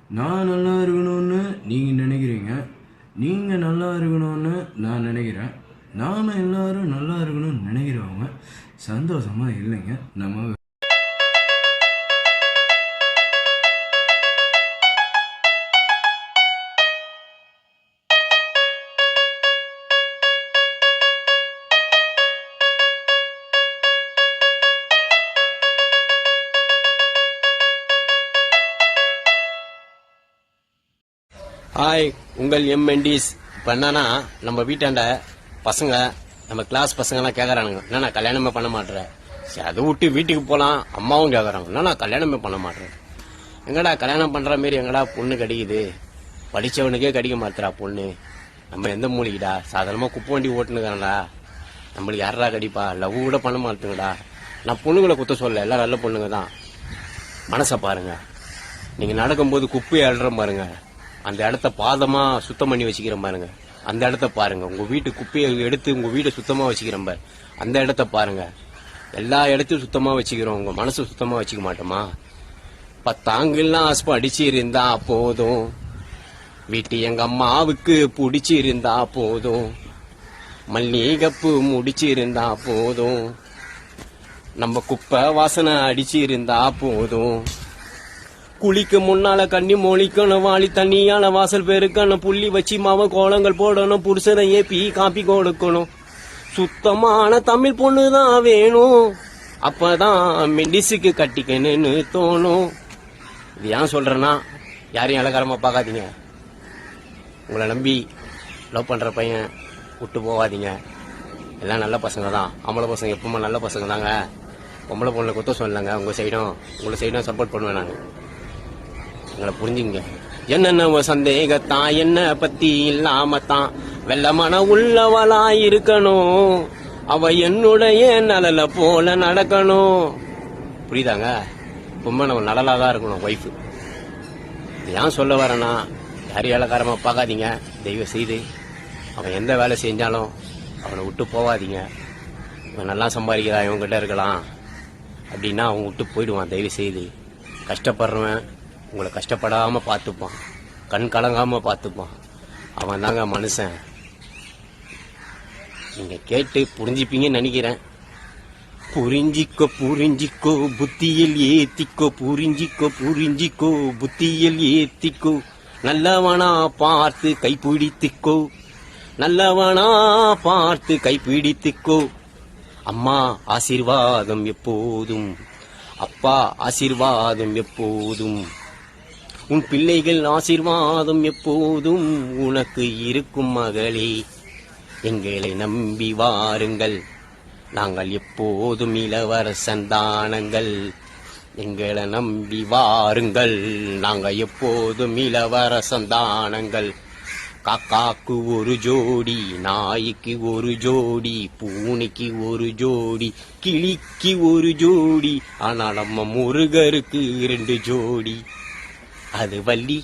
நான் நல்லா இருக்கணும்னு நீங்கள் நினைக்கிறீங்க, நீங்கள் நல்லா இருக்கணும்னு நான் நினைக்கிறேன். நாம் எல்லாரும் நல்லா இருக்கணும்னு நினைக்கிறவங்க சந்தோஷமாக இல்லைங்க. நம்ம ஹாய், உங்கள் எம்என்டிஸ். இப்போ என்னன்னா, நம்ம வீட்டாண்ட பசங்க, நம்ம கிளாஸ் பசங்கலாம் கேட்குறானுங்க, என்னன்னா கல்யாணமே பண்ண மாட்டேறேன். சரி, அதை விட்டு வீட்டுக்கு போகலாம். அம்மாவும் கேட்குறாங்க, என்னன்னா கல்யாணமே பண்ண மாட்டேறேன். எங்கடா கல்யாணம் பண்ணுற மாரி எங்கடா பொண்ணு கிடைக்குது? படித்தவனுக்கே கிடைக்க மாட்டேறா பொண்ணு. நம்ம எந்த மூலிகடா? சாதாரணமாக குப்பை வண்டி ஓட்டுனுக்கிறேன்டா. நம்மளுக்கு யாரா கடிப்பா? லவ் கூட பண்ண மாட்டேங்கடா. நான் பொண்ணுங்களை குத்த சொல்ல, எல்லாம் நல்ல பொண்ணுங்க தான். மனசை பாருங்க. நீங்கள் நடக்கும்போது குப்பையை அழுற பாருங்க, அந்த இடத்த பாதமா சுத்தம் பண்ணி வச்சுக்கிற பாருங்க. அந்த இடத்த பாருங்க. உங்க வீட்டு குப்பையை எடுத்து உங்க வீட்டை சுத்தமா வச்சுக்கிறோம் பாரு, அந்த இடத்த பாருங்க. எல்லா இடத்தையும் சுத்தமா வச்சுக்கிறோம், உங்க மனசு சுத்தமா வச்சுக்க மாட்டோமா? 10 ஆங்கிலாம் ஆஸ்பா அடிச்சு இருந்தா போதும், வீட்டு எங்க அம்மாவுக்கு பிடிச்சி இருந்தா போதும், மல்லிகப்பு முடிச்சு இருந்தா போதும், நம்ம குப்பை வாசனை அடிச்சு இருந்தா போதும், குளிக்க முன்னால கண்ணி மொழிக்கணும், வாளி தண்ணியால வாசல் பெருக்கணும், புள்ளி வச்சு மாவ கோலங்கள் போடணும், புருஷனை ஏப்பி காப்பி கொடுக்கணும், சுத்தமான தமிழ் பொண்ணுதான் வேணும், அப்பதான் மெடிசுக்கு கட்டிக்கணும்னு தோணும். இது ஏன் சொல்றேன்னா, யாரையும் அலங்காரமா பார்க்காதீங்க. உங்களை நம்பி லவ் பண்ற பையன் விட்டு போகாதீங்க. எல்லாம் நல்ல பசங்க தான். ஆம்பளை பசங்க எப்பவுமே நல்ல பசங்க தாங்க. பொம்பளை பொண்ணை குத்த சொல்லலைங்க. உங்க சைடும் சப்போர்ட் பண்ணுவேன் நான். எங்களை புரிஞ்சுங்க. என்னென்ன சந்தேகத்தான் என்ன பத்தி இல்லாமத்தான் வெள்ளமான உள்ளவளா இருக்கணும், அவ என்னுடைய நலல போல நடக்கணும். புரியுதாங்க? ரொம்ப நம்ம நலலாதான் இருக்கணும் ஒய்ஃபு. ஏன் சொல்ல வரேன்னா, யாரையும் இலக்காரமா பார்க்காதீங்க. தெய்வ செய்து அவன் எந்த வேலை செஞ்சாலும் அவனை விட்டு போவாதீங்க. இவன் நல்லா சம்பாதிக்கிறா, இவன்கிட்ட இருக்கலாம் அப்படின்னா அவன் விட்டு போயிடுவான். தயவு செய்து கஷ்டப்படுறவன் உங்களை கஷ்டப்படாம பார்த்துப்பான், கண் கலங்காம பார்த்துப்பான். அவன் தாங்க மனுஷன். நீங்க கேட்டு புரிஞ்சுப்பீங்கன்னு நினைக்கிறேன். புரிஞ்சிக்கோ புரிஞ்சிக்கோ புத்தியில் ஏத்திக்கோ, புரிஞ்சிக்கோ புரிஞ்சிக்கோ புத்தியில் ஏத்திக்கோ, நல்லவனா பார்த்து கைப்பிடித்துக்கோ, நல்லவனா பார்த்து கைப்பிடித்துக்கோ. அம்மா ஆசீர்வாதம் எப்போதும், அப்பா ஆசீர்வாதம் எப்போதும், உன் பிள்ளைகள் ஆசீர்வாதம் எப்போதும் உனக்கு இருக்கும் மகளே. எங்களை நம்பி வாருங்கள், நாங்கள் எப்போதும் இளவரசன் தானங்கள். எங்களை நம்பி வாருங்கள், நாங்கள் எப்போதும் இளவரசன் தானங்கள். காக்காக்கு ஒரு ஜோடி, நாய்க்கு ஒரு ஜோடி, பூனைக்கு ஒரு ஜோடி, கிளிக்கு ஒரு ஜோடி, ஆனா நம்ம முருகருக்கு 2 ஜோடி. அது வள்ளி